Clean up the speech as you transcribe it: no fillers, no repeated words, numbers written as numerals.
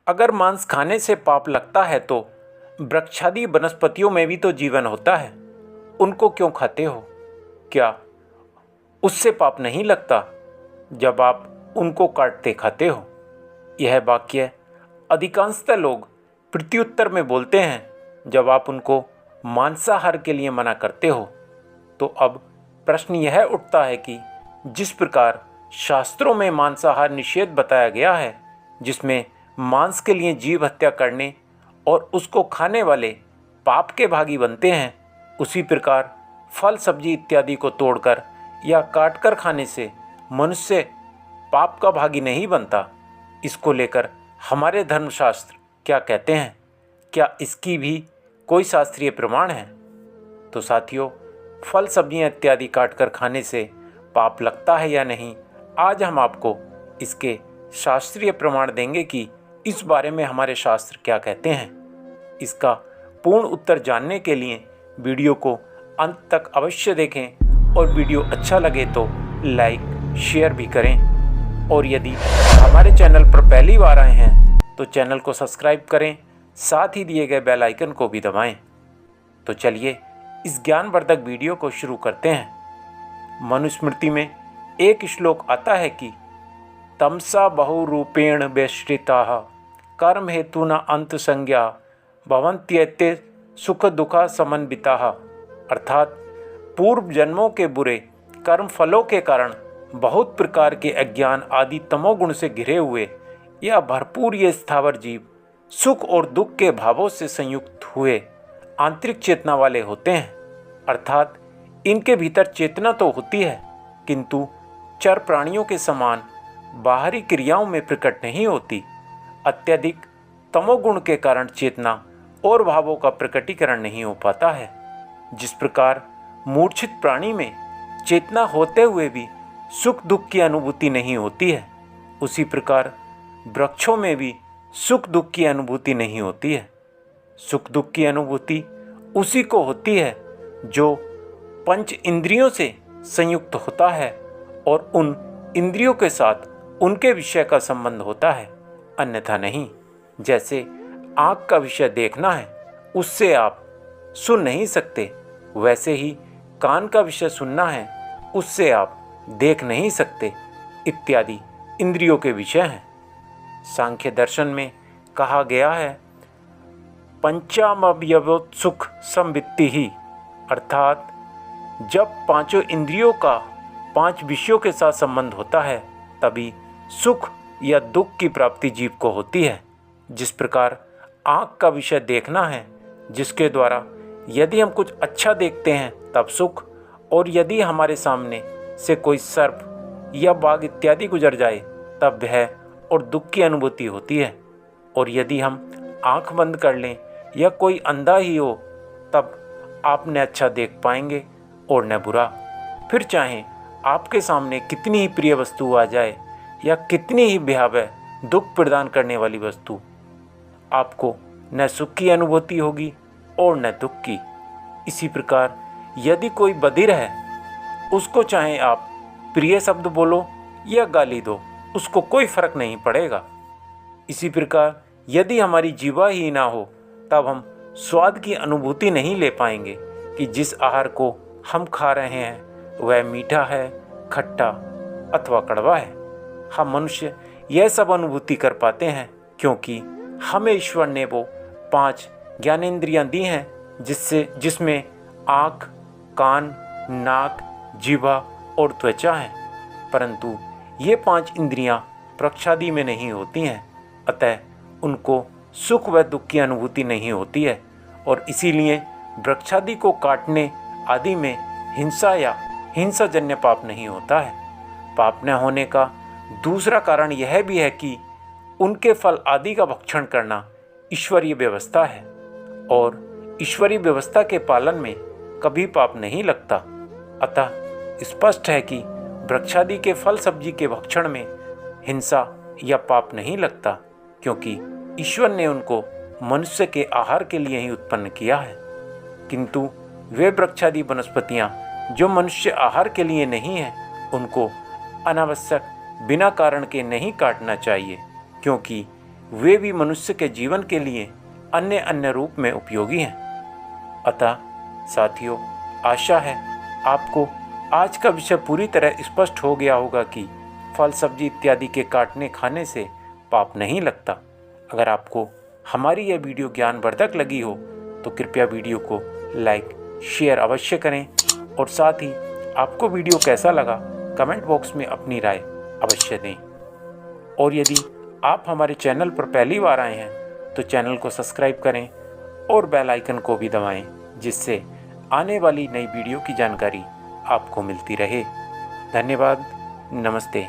अगर मांस खाने से पाप लगता है तो वृक्षादि वनस्पतियों में भी तो जीवन होता है, उनको क्यों खाते हो? क्या उससे पाप नहीं लगता जब आप उनको काटते खाते हो? यह वाक्य अधिकांशतः लोग प्रत्युत्तर में बोलते हैं जब आप उनको मांसाहार के लिए मना करते हो। तो अब प्रश्न यह उठता है कि जिस प्रकार शास्त्रों में मांसाहार निषेध बताया गया है, जिसमें मांस के लिए जीव हत्या करने और उसको खाने वाले पाप के भागी बनते हैं, उसी प्रकार फल सब्जी इत्यादि को तोड़कर या काटकर खाने से मनुष्य पाप का भागी नहीं बनता। इसको लेकर हमारे धर्मशास्त्र क्या कहते हैं? क्या इसकी भी कोई शास्त्रीय प्रमाण है? तो साथियों, फल सब्जियां इत्यादि काटकर खाने से पाप लगता है या नहीं, आज हम आपको इसके शास्त्रीय प्रमाण देंगे कि इस बारे में हमारे शास्त्र क्या कहते हैं। इसका पूर्ण उत्तर जानने के लिए वीडियो को अंत तक अवश्य देखें और वीडियो अच्छा लगे तो लाइक शेयर भी करें। और यदि हमारे चैनल पर पहली बार आए हैं तो चैनल को सब्सक्राइब करें, साथ ही दिए गए बेल आइकन को भी दबाएं। तो चलिए इस ज्ञानवर्धक वीडियो को शुरू करते हैं। मनुस्मृति में एक श्लोक आता है कि तमसा बहुरूपेण व्यश्रिताः कर्म हेतु न अंत संज्ञा भवन्त्येते सुख दुखा समन्विताः। अर्थात पूर्व जन्मों के बुरे कर्म फलों के कारण बहुत प्रकार के अज्ञान आदि तमोगुण से घिरे हुए या भरपूर ये स्थावर जीव सुख और दुख के भावों से संयुक्त हुए आंतरिक चेतना वाले होते हैं। अर्थात इनके भीतर चेतना तो होती है, किंतु चर प्राणियों के समान बाहरी क्रियाओं में प्रकट नहीं होती। अत्यधिक तमोगुण के कारण चेतना और भावों का प्रकटीकरण नहीं हो पाता है। जिस प्रकार मूर्छित प्राणी में चेतना होते हुए भी सुख दुख की अनुभूति नहीं होती है, उसी प्रकार वृक्षों में भी सुख दुख की अनुभूति नहीं होती है। सुख दुख की अनुभूति उसी को होती है जो पंच इंद्रियों से संयुक्त होता है और उन इंद्रियों के साथ उनके विषय का संबंध होता है, अन्यथा नहीं। जैसे आँख का विषय देखना है, उससे आप सुन नहीं सकते, वैसे ही कान का विषय सुनना है, उससे आप देख नहीं सकते, इत्यादि इंद्रियों के विषय हैं। सांख्य दर्शन में कहा गया है पंचामवयवोत्सुख संवित्ति ही, अर्थात जब पांचों इंद्रियों का पांच विषयों के साथ संबंध होता है तभी सुख या दुख की प्राप्ति जीव को होती है। जिस प्रकार आँख का विषय देखना है, जिसके द्वारा यदि हम कुछ अच्छा देखते हैं तब सुख, और यदि हमारे सामने से कोई सर्प या बाघ इत्यादि गुजर जाए तब भय और दुख की अनुभूति होती है। और यदि हम आंख बंद कर लें या कोई अंधा ही हो तब आप न अच्छा देख पाएंगे और न बुरा। फिर चाहे आपके सामने कितनी ही प्रिय वस्तु आ जाए या कितनी ही भयावह दुख प्रदान करने वाली वस्तु, आपको न सुख की अनुभूति होगी और न दुख की। इसी प्रकार यदि कोई बधिर है, उसको चाहे आप प्रिय शब्द बोलो या गाली दो, उसको कोई फर्क नहीं पड़ेगा। इसी प्रकार यदि हमारी जीवा ही ना हो तब हम स्वाद की अनुभूति नहीं ले पाएंगे कि जिस आहार को हम खा रहे हैं वह मीठा है, खट्टा अथवा कड़वा है। हम मनुष्य यह सब अनुभूति कर पाते हैं क्योंकि हमें ईश्वर ने वो 5 ज्ञानेंद्रियां दी हैं, जिसमें आँख, कान, नाक, जिह्वा और त्वचा हैं। परंतु ये 5 इंद्रियां वृक्षादि में नहीं होती हैं, अतः उनको सुख व दुख की अनुभूति नहीं होती है और इसीलिए वृक्षादि को काटने आदि में हिंसा या हिंसाजन्य पाप नहीं होता है। पाप न होने का दूसरा कारण यह भी है कि उनके फल आदि का भक्षण करना ईश्वरीय व्यवस्था है और ईश्वरीय व्यवस्था के पालन में कभी पाप नहीं लगता। अतः स्पष्ट है कि वृक्षादि के फल सब्जी के भक्षण में हिंसा या पाप नहीं लगता, क्योंकि ईश्वर ने उनको मनुष्य के आहार के लिए ही उत्पन्न किया है। किंतु वे वृक्षादि वनस्पतियाँ जो मनुष्य आहार के लिए नहीं है, उनको अनावश्यक बिना कारण के नहीं काटना चाहिए, क्योंकि वे भी मनुष्य के जीवन के लिए अन्य अन्य रूप में उपयोगी हैं। अतः साथियों, आशा है आपको आज का विषय पूरी तरह स्पष्ट हो गया होगा कि फल सब्जी इत्यादि के काटने खाने से पाप नहीं लगता। अगर आपको हमारी यह वीडियो ज्ञानवर्धक लगी हो तो कृपया वीडियो को लाइक शेयर अवश्य करें और साथ ही आपको वीडियो कैसा लगा कमेंट बॉक्स में अपनी राय अवश्य दें। और यदि आप हमारे चैनल पर पहली बार आए हैं तो चैनल को सब्सक्राइब करें और बेल आइकन को भी दबाएं, जिससे आने वाली नई वीडियो की जानकारी आपको मिलती रहे। धन्यवाद। नमस्ते।